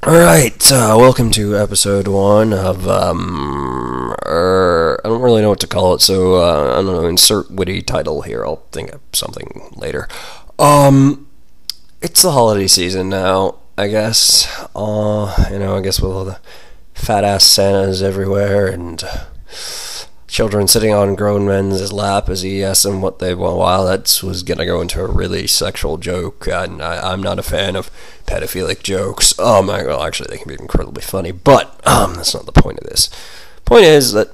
Alright, welcome to episode 1 of, I don't really know what to call it, so, I don't know, insert witty title here, I'll think of something later. It's the holiday season now, I guess, I guess with all the fat-ass Santas everywhere, and children sitting on grown men's lap as he asks them what they want. Wow, that was going to go into a really sexual joke, and I'm not a fan of pedophilic jokes. Actually, they can be incredibly funny, but that's not the point of this. Point is that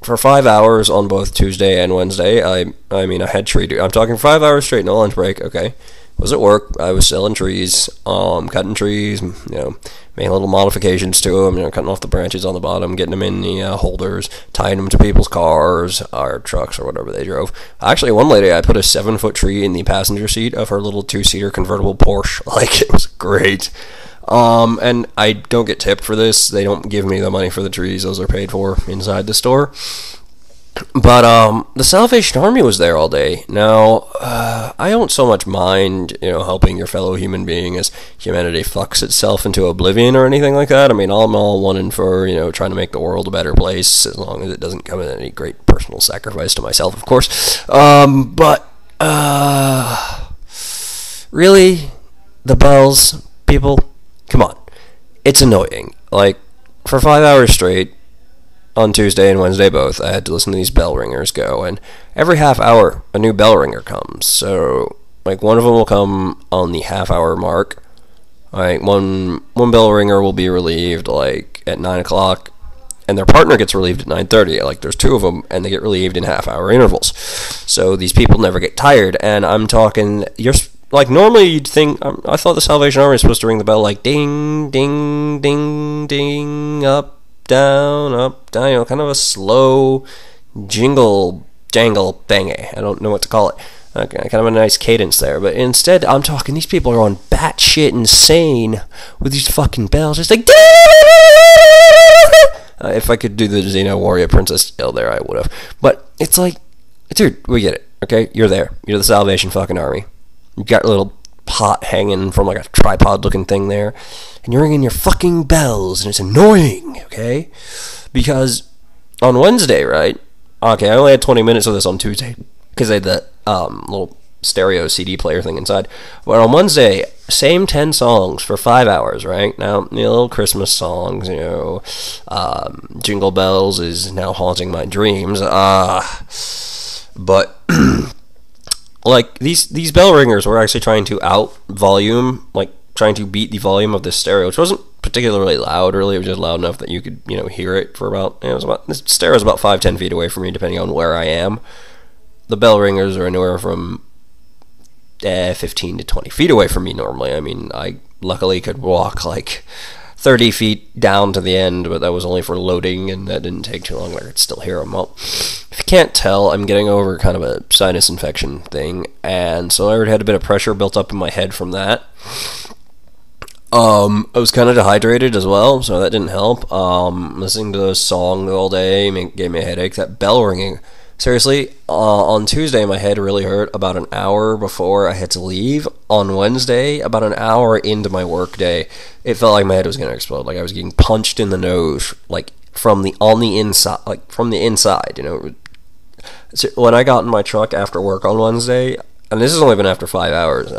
for 5 hours on both Tuesday and Wednesday, I had tree duty. I'm talking 5 hours straight, no lunch break, okay? Was at work. I was selling trees, cutting trees, making little modifications to them, cutting off the branches on the bottom, getting them in the holders, tying them to people's cars or trucks or whatever they drove. Actually, one lady, I put a 7-foot tree in the passenger seat of her little 2-seater convertible Porsche. It was great. And I don't get tipped for this. They don't give me the money for the trees. Those are paid for inside the store. But the Salvation Army was there all day. Now, I don't so much mind, helping your fellow human being as humanity fucks itself into oblivion or anything like that. I'm all wanting for, trying to make the world a better place, as long as it doesn't come at any great personal sacrifice to myself, of course. Really? The bells? People? Come on. It's annoying. For 5 hours straight, on Tuesday and Wednesday both, I had to listen to these bell ringers go, and every half hour a new bell ringer comes. So one of them will come on the half-hour mark. One bell ringer will be relieved at 9 o'clock, and their partner gets relieved at 9:30. There's two of them, and they get relieved in half-hour intervals. So these people never get tired, and I'm talking, normally you'd think, I thought the Salvation Army was supposed to ring the bell ding, ding, ding, ding, up, down, kind of a slow jangle bangy. I don't know what to call it. Kind of a nice cadence there. But instead, I'm talking, these people are on batshit insane with these fucking bells. It's if I could do the Xeno Warrior Princess yell there, I would have. But it's dude, we get it, okay? You're there. You're the Salvation fucking Army. You got a little pot hanging from a tripod looking thing there, and you're ringing your fucking bells, and it's annoying, okay? Because on Wednesday, right? Okay, I only had 20 minutes of this on Tuesday because I had the little stereo CD player thing inside. But on Wednesday, same 10 songs for 5 hours, right? Now, little Christmas songs, Jingle Bells is now haunting my dreams. But these bell ringers were actually trying to out volume, trying to beat the volume of this stereo, which wasn't particularly loud, really. It was just loud enough that you could, hear it for this stereo is about 5-10 feet away from me, depending on where I am. The bell ringers are anywhere from 15 to 20 feet away from me normally. I luckily could walk 30 feet down to the end, but that was only for loading, and that didn't take too long. I could still hear them. Well, if you can't tell, I'm getting over kind of a sinus infection thing, and so I already had a bit of pressure built up in my head from that. I was kind of dehydrated as well, so that didn't help. Listening to those songs all day gave me a headache. That bell ringing, seriously, on Tuesday my head really hurt about an hour before I had to leave. On Wednesday, about an hour into my work day, it felt like my head was going to explode. I was getting punched in the nose, from the inside, So when I got in my truck after work on Wednesday, and this has only been after 5 hours,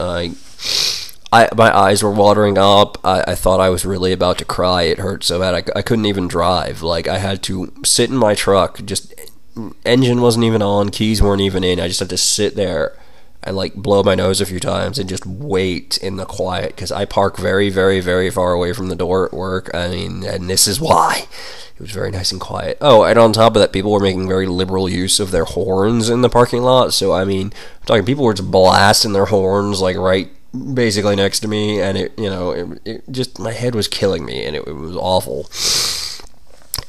my eyes were watering up. I thought I was really about to cry. It hurt so bad. I couldn't even drive. I had to sit in my truck. Just engine wasn't even on. Keys weren't even in. I just had to sit there and blow my nose a few times and just wait in the quiet, because I park very, very, very far away from the door at work. And this is why. It was very nice and quiet. Oh, and on top of that, people were making very liberal use of their horns in the parking lot. So, I'm talking, people were just blasting their horns, right basically next to me, and it just, my head was killing me, and it was awful.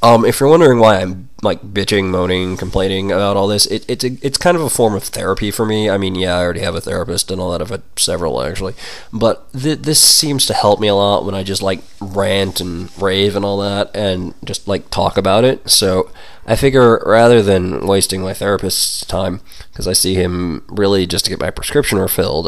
If you're wondering why I'm bitching, moaning, complaining about all this, it's kind of a form of therapy for me. I already have a therapist and all that. I've had several actually, but this seems to help me a lot when I just rant and rave and all that, and just talk about it. So I figure rather than wasting my therapist's time, because I see him really just to get my prescription refilled,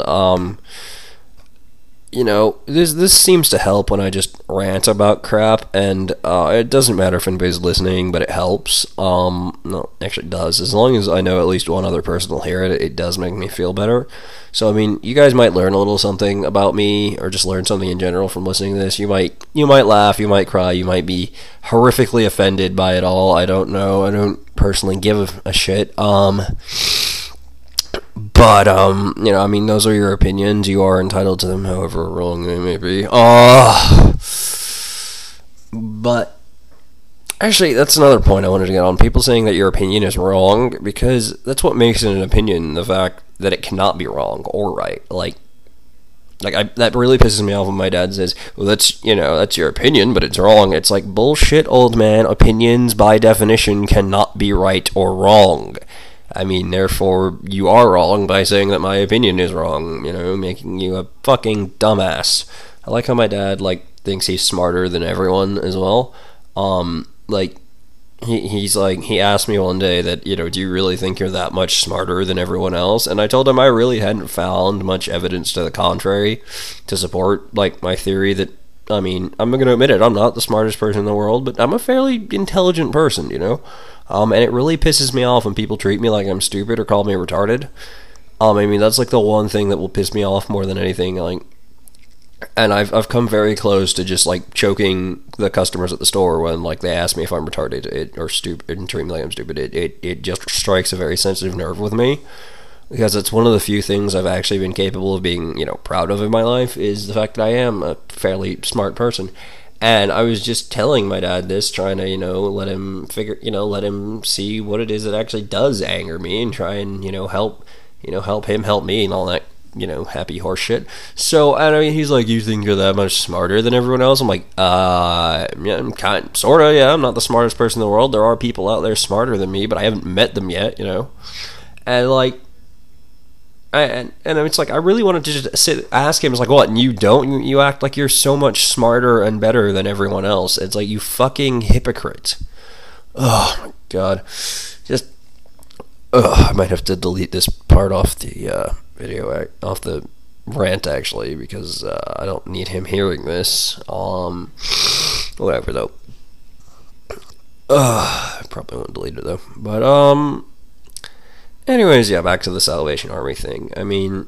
this seems to help when I just rant about crap, and it doesn't matter if anybody's listening, but it helps. No, actually it does. As long as I know at least one other person will hear it, it does make me feel better. So, I mean, you guys might learn a little something about me, or just learn something in general from listening to this. You might laugh, you might cry, you might be horrifically offended by it all. I don't know. I don't personally give a shit. But, I mean, those are your opinions. You are entitled to them, however wrong they may be. But, actually, that's another point I wanted to get on. People saying that your opinion is wrong, because that's what makes it an opinion, the fact that it cannot be wrong or right. That really pisses me off when my dad says, well, that's your opinion, but it's wrong. It's like, bullshit, old man. Opinions, by definition, cannot be right or wrong. I mean, therefore, you are wrong by saying that my opinion is wrong, making you a fucking dumbass. I like how my dad, thinks he's smarter than everyone as well. He asked me one day that, do you really think you're that much smarter than everyone else? And I told him I really hadn't found much evidence to the contrary to support, my theory that, I mean, I'm going to admit it, I'm not the smartest person in the world, but I'm a fairly intelligent person, and it really pisses me off when people treat me like I'm stupid or call me retarded. I mean, that's, the one thing that will piss me off more than anything, and I've come very close to just, choking the customers at the store when, they ask me if I'm retarded or stupid and treat me like I'm stupid. It just strikes a very sensitive nerve with me, because it's one of the few things I've actually been capable of being, proud of in my life, is the fact that I am a fairly smart person. And I was just telling my dad this, trying to, let him let him see what it is that actually does anger me, and try and, help him help me and all that, happy horse shit. So, I mean, he's like, you think you're that much smarter than everyone else? I'm like, yeah, I'm sorta, yeah, I'm not the smartest person in the world. There are people out there smarter than me, but I haven't met them yet, And, and it's like, I really wanted to just ask him, it's like, what, and you don't? You act like you're so much smarter and better than everyone else. It's like, you fucking hypocrite. Oh, my God. I might have to delete this part off the video, off the rant, actually, because I don't need him hearing this. Whatever, though. I probably won't delete it, though. But, anyways, yeah, back to the Salvation Army thing. I mean,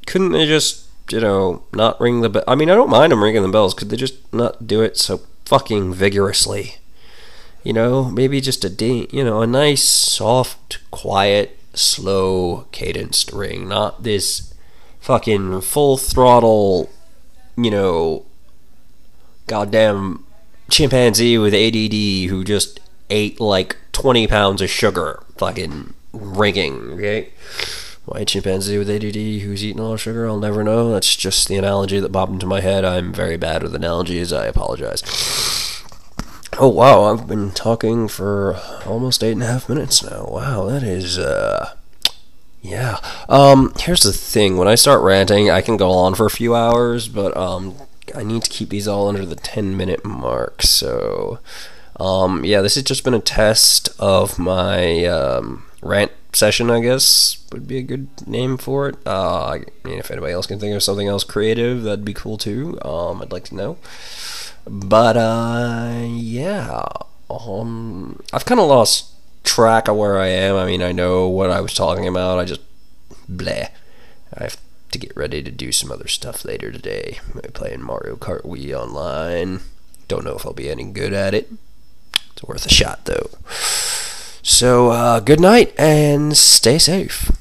couldn't they just, not ring the bell? I mean, I don't mind them ringing the bells. Could they just not do it so fucking vigorously? Maybe just a nice, soft, quiet, slow, cadenced ring. Not this fucking full throttle, goddamn chimpanzee with ADD who just ate 20 pounds of sugar. Fucking ringing, okay? Why chimpanzee with ADD who's eating all the sugar? I'll never know. That's just the analogy that popped into my head. I'm very bad with analogies. I apologize. Oh, wow, I've been talking for almost 8.5 minutes now. Wow, that is, yeah. Here's the thing. When I start ranting, I can go on for a few hours, but, I need to keep these all under the 10-minute mark, so, yeah, this has just been a test of my, rant session, I guess, would be a good name for it. I mean, if anybody else can think of something else creative, that'd be cool, too. I'd like to know. But, yeah, I've kind of lost track of where I am. I mean, I know what I was talking about. I just, bleh. I have to get ready to do some other stuff later today. Maybe playing Mario Kart Wii online. Don't know if I'll be any good at it. It's worth a shot, though. So, good night, and stay safe.